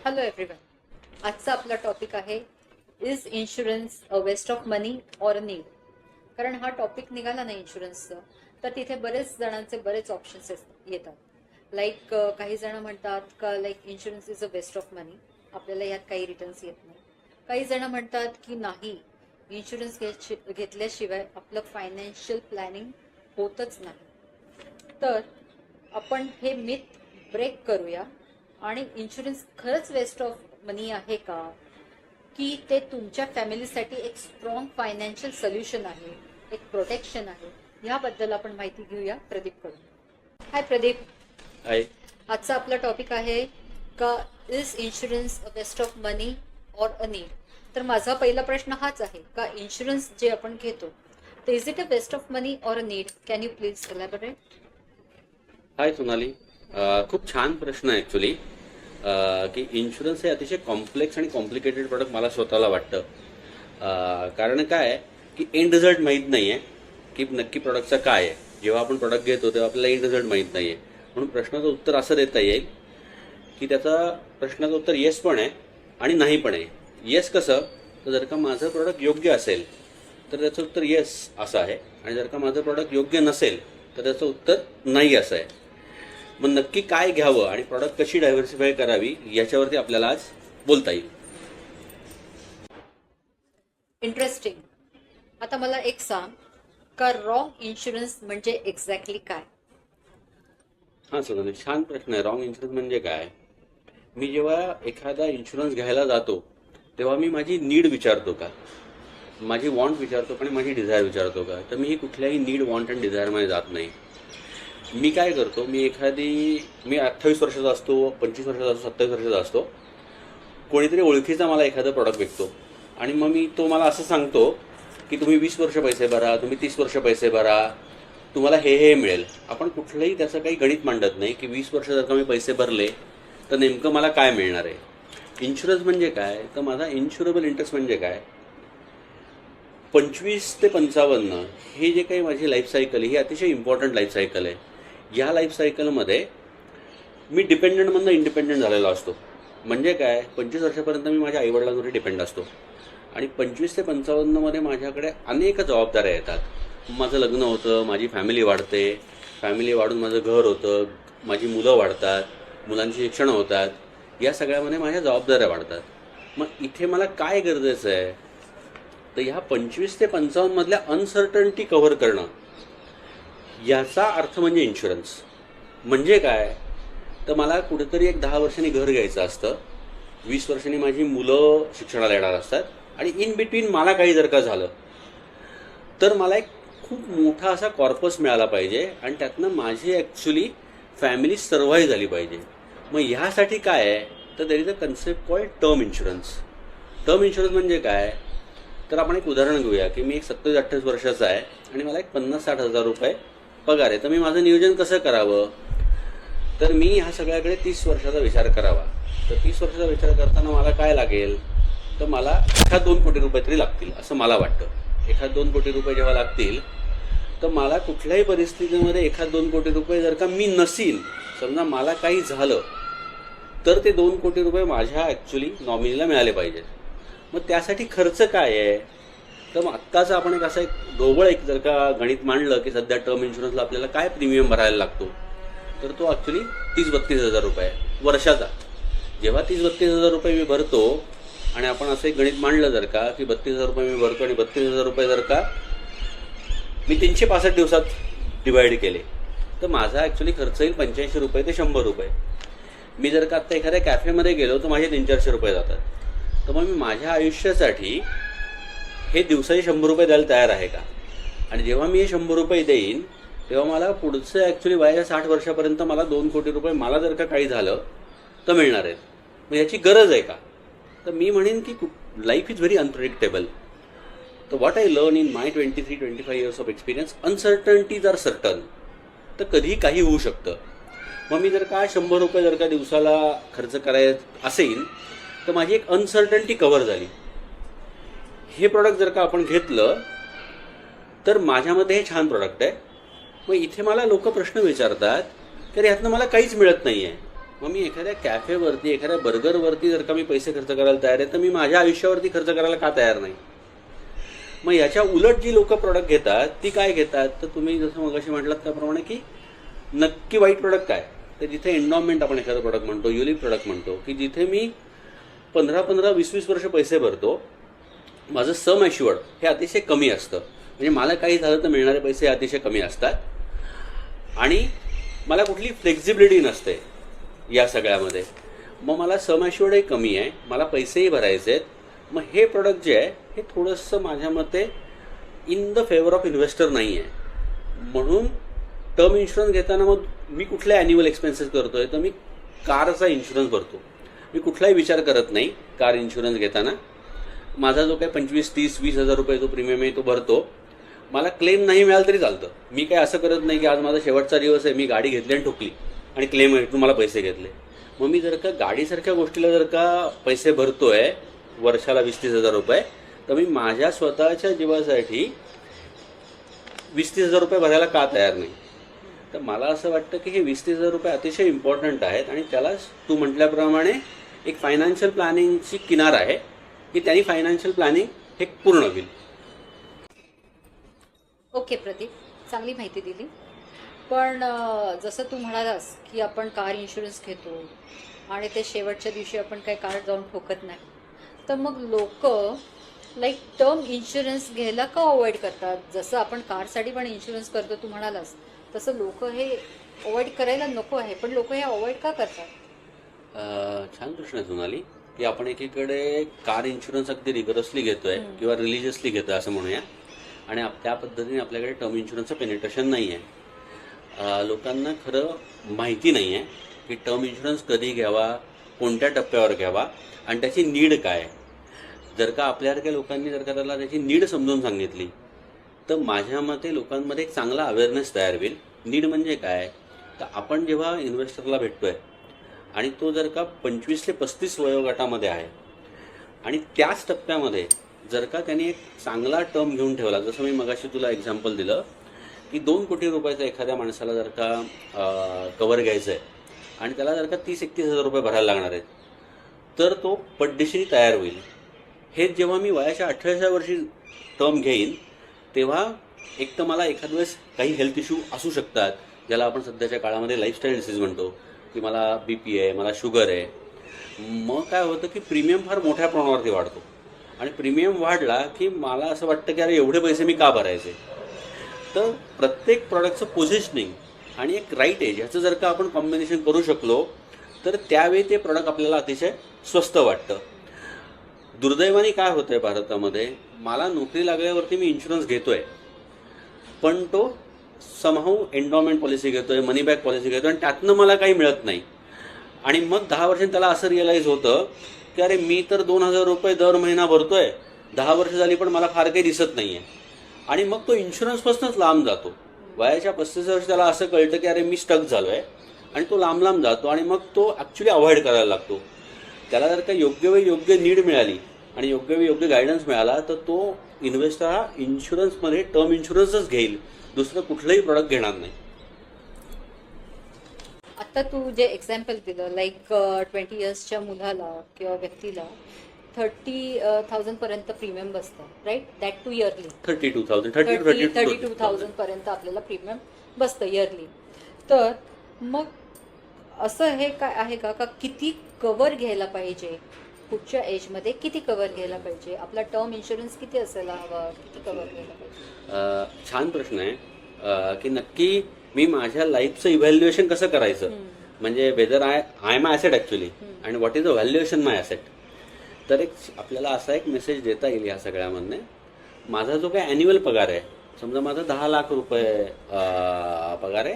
Hello everyone. आजचा आपला topic आहे is insurance a waste of money or a need. कारण हा टॉपिक निघाला ना इन्शुरन्सचं, तर तिथे बरेच जणांचे बरेच ऑप्शन्स येतात. लाईक काही जण म्हणतात का like insurance is a waste of money, आपल्याला यात काही रिटर्न्स येत नाही. काही जण म्हणतात की नाही, इन्शुरन्स घेतल्याशिवाय आपलं फायनान्शियल प्लॅनिंग होतच नाही. तर आपण हे मिथ ब्रेक करूया आणि इन्शुरन्स खरंच वेस्ट ऑफ मनी आहे का, की ते तुमच्या फॅमिलीसाठी एक स्ट्रॉंग फायनान्शियल सोल्युशन आहे, एक प्रोटेक्शन आहे, याबद्दल आपण माहिती घेऊया प्रदीप कडून. हाय प्रदीप. हाय. आजचा आपला टॉपिक आहे का is insurance a waste of money or a need. तर माझा पहिला प्रश्न हाच आहे का इन्शुरन्स जे आपण घेतो तर is it a waste of money or a need. Can you please elaborate. Hi Sonali. खूप छान प्रश्न आहे ॲक्च्युली. की इन्शुरन्स हे अतिशय कॉम्प्लेक्स आणि कॉम्प्लिकेटेड प्रोडक्ट मला स्वतःला वाटतं. कारण काय आहे की एंड रिझल्ट माहीत नाही आहे की नक्की प्रोडक्टचा काय आहे. जेव्हा आपण प्रोडक्ट घेतो तेव्हा आपल्याला एंड रिझल्ट माहीत नाही आहे. म्हणून प्रश्नाचं उत्तर असं देता येईल की त्याचा प्रश्नाचं उत्तर येस पण आहे आणि नाही पण आहे. येस कसं, तर जर का माझं प्रोडक्ट योग्य असेल तर त्याचं उत्तर येस असं आहे, आणि जर का माझं प्रोडक्ट योग्य नसेल तर त्याचं उत्तर नाही असं आहे. मग नक्की काय घ्यावं आणि प्रॉडक्ट कशी डायव्हर्सिफाय करावी याच्यावरती आपल्याला आज बोलता येईल. इंटरेस्टिंग. आता मला एक सांग का रॉंग इन्शुरन्स म्हणजे एक्झॅक्टली काय. हां सोनाली, छान प्रश्न आहे. रॉंग इन्शुरन्स म्हणजे काय? मी जेव्हा एखादा इन्शुरन्स घ्यायला जातो तेव्हा मी माझी नीड विचारतो का, माझी वॉन्ट विचारतो का आणि माझी डिझायर विचारतो का. तर मी कुठल्याही नीड, वॉन्ट आणि डिझायरमध्ये जात नाही. मी काय करतो, मी 28 वर्षाचा असतो, 25 वर्षाचा असतो, 27 वर्षाचा असतो. कोणीतरी ओळखीचा मला एखादं प्रॉडक्ट विकतो आणि मग तो मला असं सांगतो की तुम्ही 20 वर्ष पैसे भरा, तुम्ही 30 वर्ष पैसे भरा, तुम्हाला हे मिळेल. आपण कुठलंही त्याचं काही गणित मांडत नाही की 20 वर्ष जर का मी पैसे भरले तर नेमकं मला काय मिळणार आहे. इन्शुरन्स म्हणजे काय, तर माझा इन्शुरेबल इंटरेस्ट म्हणजे काय, 25 ते 55 हे जे काही माझी लाईफ सायकल आहे ही अतिशय इम्पॉर्टंट लाईफ सायकल आहे. या लाईफ सायकलमध्ये मी डिपेंडंटमधनं इंडिपेंडंट झालेलो असतो. म्हणजे काय, 25 वर्षापर्यंत मी माझ्या आईवडिलांवरती डिपेंड असतो आणि 25 ते 55मध्ये माझ्याकडे अनेक जबाबदाऱ्या येतात. माझं लग्न होतं, माझी फॅमिली वाढते, फॅमिली वाढून माझं घर होतं, माझी मुलं वाढतात, मुलांची शिक्षणं होतात, या सगळ्यामध्ये माझ्या जबाबदाऱ्या वाढतात. मग इथे मला काय गरजेचं आहे, तर ह्या 25 ते 55मधल्या अनसर्टनिटी कव्हर करणं, याचा अर्थ म्हणजे इन्शुरन्स. म्हणजे काय, तर मला कुठेतरी एक 10 वर्षांनी घर घ्यायचं असतं, 20 वर्षांनी माझी मुलं शिक्षणाला येणार असतात, आणि इन बिटवीन मला काही जर का झालं तर मला एक खूप मोठा असा कॉर्पस मिळाला पाहिजे आणि त्यातनं माझी ॲक्च्युली फॅमिली सर्व्हाइव्ह झाली पाहिजे. मग ह्यासाठी काय आहे, तर there is a concept called term insurance. Term insurance म्हणजे काय, तर आपण एक उदाहरण घेऊया की मी एक 27-28 वर्षाचा आहे आणि मला एक 50-60 हजार रुपये पगार आहे. तर मी माझं नियोजन कसं करावं, तर मी ह्या सगळ्याकडे 30 वर्षाचा विचार करावा. तर 30 वर्षाचा विचार करताना मला काय लागेल, तर मला 1-2 कोटी रुपये तरी लागतील असं मला वाटतं. 1-2 कोटी रुपये जेव्हा लागतील तर मला कुठल्याही परिस्थितीमध्ये 1-2 कोटी रुपये जर का मी नसीन, समजा मला काही झालं, तर ते 2 कोटी रुपये माझ्या ॲक्च्युली नॉमिनीला मिळाले पाहिजेत. मग त्यासाठी खर्च काय आहे, तर मग आत्ताचं आपण एक असं एक ढोबळ जर का गणित मांडलं की सध्या टर्म इन्शुरन्सला आपल्याला काय प्रीमियम भरायला लागतो, तर तो ॲक्च्युली 30-32 हजार रुपये वर्षाचा. जेव्हा 30-32 हजार रुपये मी भरतो आणि आपण असं एक गणित मांडलं जर का की 32 हजार रुपये मी भरतो आणि 32 हजार रुपये जर का मी 365 दिवसात डिवाईड केले, तर माझा ॲक्च्युली खर्च येईल 85 रुपये ते 100 रुपये. मी जर का आत्ता एखाद्या कॅफेमध्ये गेलो तर माझे 300-400 रुपये जातात. तर मग मी माझ्या आयुष्यासाठी हे दिवसाही 100 रुपये द्यायला तयार आहे का. आणि जेव्हा मी हे 100 रुपये देईन तेव्हा मला पुढचं ॲक्च्युली वयाच्या 60 वर्षापर्यंत मला 2 कोटी रुपये मला जर का काही झालं तर मिळणार आहेत. मग याची गरज आहे का, तर मी म्हणेन की लाईफ इज व्हेरी अनप्रेडिक्टेबल. तर what I learn in my 23-25 years of experience, uncertainties are certain. तर कधीही काही होऊ शकतं. मग मी जर का 100 रुपये जर का दिवसाला खर्च करायचं असेल तर माझी एक अनसर्टनिटी कव्हर झाली. हे प्रॉडक्ट जर का आपण घेतलं तर माझ्यामध्ये हे छान प्रॉडक्ट आहे. मग इथे मला लोक प्रश्न विचारतात की ह्यातनं मला काहीच मिळत नाही आहे, मग मी एखाद्या कॅफेवरती एखाद्या बर्गरवरती जर का मी पैसे खर्च करायला तयार आहे तर मी माझ्या आयुष्यावरती खर्च करायला का तयार नाही? मग याच्या उलट जी लोक प्रोडक्ट घेतात ती काय घेतात, तर तुम्ही जसं मगाशी म्हटलात त्याप्रमाणे की नक्की वाईट प्रोडक्ट काय, तर जिथे एन्डॉमेंट आपण एखादं प्रोडक्ट म्हणतो, युलिक प्रोडक्ट म्हणतो, की जिथे मी 15-15, 20-20 वर्ष पैसे भरतो, माझं सम ॲश्युअर्ड हे अतिशय कमी असतं. म्हणजे मला काही झालं तर मिळणारे पैसे अतिशय कमी असतात आणि मला कुठली फ्लेक्झिबिलिटी नसते या सगळ्यामध्ये. मग मला सम ॲश्युअर्डही कमी आहे, मला पैसेही भरायचे आहेत. मग हे प्रोडक्ट जे आहे हे थोडंसं माझ्या मते in the favour of investor नाही आहे. म्हणून टर्म इन्शुरन्स घेताना मग मी कुठले ॲन्युअल एक्सपेन्सेस करतो आहे, तर मी कारचा इन्शुरन्स भरतो. मी कुठलाही विचार करत नाही कार इन्शुरन्स घेताना. माझा जो काही 25, 30, 20 हजार रुपये तो प्रीमियम आहे तो भरतो. मला क्लेम नाही मिळाला तरी चालतं. मी काय असं करत नाही की आज माझा शेवटचा दिवस आहे, मी गाडी घेतली आणि ठोकली आणि क्लेम आहे तुम्हाला पैसे घेतले. मग मी जर का गाडीसारख्या गोष्टीला जर का पैसे भरतोय वर्षाला 20-30 हजार रुपये, तर मी माझ्या स्वतःच्या जीवासाठी 20-30 हजार रुपये भरायला का तयार नाही? तर मला असं वाटतं की हे 20-30 हजार रुपये अतिशय इम्पॉर्टंट आहेत आणि त्यालाच तू म्हटल्याप्रमाणे एक फायनान्शियल प्लॅनिंगची किनार आहे की त्यांनी फायनान्शियल प्लॅनिंग हे पूर्ण होईल. ओके प्रदीप, चांगली माहिती दिली. पण जसं तू म्हणालास की आपण कार इन्शुरन्स घेतो आणि ते शेवटच्या दिवशी आपण काही कार जाऊन ठोकत नाही, तर मग लोक लाईक टर्म इन्शुरन्स घ्यायला का अवॉइड करतात? जसं आपण कारसाठी पण इन्शुरन्स करतो तू म्हणालास, तसं लोक हे अवॉइड करायला नको आहे, पण लोक हे अवॉइड का करतात? छान प्रश्न आहे सोनाली, की आपण एकीकडे कार इन्शुरन्स अगदी रिगरसली घेतोय किंवा रिलिजियसली घेतोय असं म्हणूया, आणि त्या पद्धतीने आपल्याकडे टर्म इन्शुरन्सचं पेनिट्रेशन नाही आहे. लोकांना खरं माहिती नाही आहे की टर्म इन्शुरन्स कधी घ्यावा, कोणत्या टप्प्यावर घ्यावा आणि त्याची नीड काय. जर का आपल्यासारख्या लोकांनी जर का त्याला त्याची नीड समजून सांगितली तर माझ्या मते लोकांमध्ये एक चांगला अवेअरनेस तयार होईल. नीड म्हणजे काय, तर आपण जेव्हा इन्व्हेस्टरला भेटतोय आणि तो जर का 25 ते 35 वयोगटामध्ये आहे आणि त्याच टप्प्यामध्ये जर का त्यांनी एक चांगला टर्म घेऊन ठेवला, जसं मी मगाशी तुला एक्झाम्पल दिलं की 2 कोटी रुपयाचा एखाद्या माणसाला जर का कवर घ्यायचं आहे आणि त्याला जर का 30-31 हजार रुपये भरायला लागणार आहेत, तर तो पटदिशी तयार होईल. हेच जेव्हा मी वयाच्या 18व्या वर्षी टर्म घेईन तेव्हा एक तर मला एखाद वेळेस काही हेल्थ इश्यू असू शकतात, ज्याला आपण सध्याच्या काळामध्ये लाईफस्टाईल डिसीज म्हणतो, की मला BP आहे, मला शुगर आहे. मग काय होतं की प्रीमियम फार मोठ्या प्रमाणावरती वाढतो आणि प्रीमियम वाढला की मला असं वाटतं की अरे एवढे पैसे मी का भरायचे. तर प्रत्येक प्रॉडक्टचं पोझिशनिंग आणि एक राईट एज ह्याचं जर का आपण कॉम्बिनेशन करू शकलो तर त्यावेळी ते प्रॉडक्ट आपल्याला अतिशय स्वस्त वाटतं. दुर्दैवाने काय होतं आहे भारतामध्ये, मला नोकरी लागल्यावरती मी इन्शुरन्स घेतो आहे, पण तो समहाऊ एन्डॉमेंट पॉलिसी घेतो आहे, मनी बॅक पॉलिसी घेतो आहे आणि त्यातनं मला काही मिळत नाही. आणि मग 10 वर्षांनी त्याला असं रिअलाईज होतं की अरे मी तर 2,000 रुपये दर महिना भरतो आहे, 10 वर्ष झाली पण मला फार काही दिसत नाही आहे. आणि मग तो इन्शुरन्सपासूनच लांब जातो. वयाच्या 35 वर्षी त्याला असं कळतं की अरे मी स्टक झालो आहे आणि तो लांब लांब जातो आणि मग तो ॲक्च्युली अवॉइड करायला लागतो. त्याला जर का योग्य वेळी योग्य नीड मिळाली आणि योग्य वेळी योग्य गायडन्स मिळाला तर तो इन्व्हेस्टर हा इन्शुरन्समध्ये टर्म इन्शुरन्सच घेईल, दुसरं कुठलंही प्रॉडक्ट घेणार नाही. आता तू जे एक्झाम्पल दिलं लाईक 20 इयर्सच्या मुलाला किंवा व्यक्तीला 30,000 पर्यंत प्रीमियम बसतं, राईट? दॅट टू इयरली 32,000 पर्यंत आपल्याला प्रीमियम बसतं इयरली. तर मग असं हे काय आहे का किती कव्हर घ्यायला पाहिजे, कुठच्या एजमध्ये किती कव्हर घ्यायला पाहिजे, आपला टर्म इन्शुरन्स किती असायला हवा, किती कव्हर घ्यायला पाहिजे? छान प्रश्न आहे की नक्की मी माझ्या लाईफचं इव्हॅल्युएशन कसं करायचं, म्हणजे whether I am asset actually and what is the valuation my asset. तर एक आपल्याला असा एक मेसेज देता येईल या सगळ्यामधने. माझा जो काय ॲन्युअल पगार आहे, समजा माझा 10 लाख रुपये पगार आहे,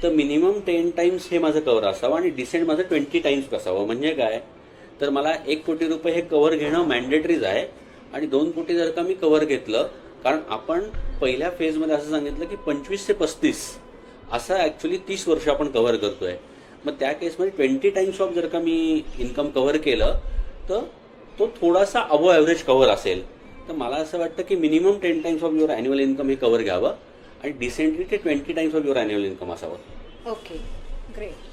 तर मिनिमम 10 टाइम्स हे माझं कव्हर असावं आणि डिसेंट माझं 20 टाइम्स असावं. म्हणजे काय, तर मला 1 कोटी रुपये हे कव्हर घेणं मॅन्डेटरीज आहे आणि 2 कोटी जर का मी कव्हर घेतलं, कारण आपण पहिल्या फेजमध्ये असं सांगितलं की 25 ते 35 असं ॲक्च्युली 30 वर्ष आपण कव्हर करतोय. मग त्या केसमध्ये 20 टाइम्स ऑफ जर का मी इन्कम कव्हर केलं तर तो थोडासा अबो ॲव्हरेज कव्हर असेल. तर मला असं वाटतं की minimum 10 times of your annual income हे कव्हर घ्यावं आणि डिसेंटली ते 20 times of your annual income असावं. Okay, great.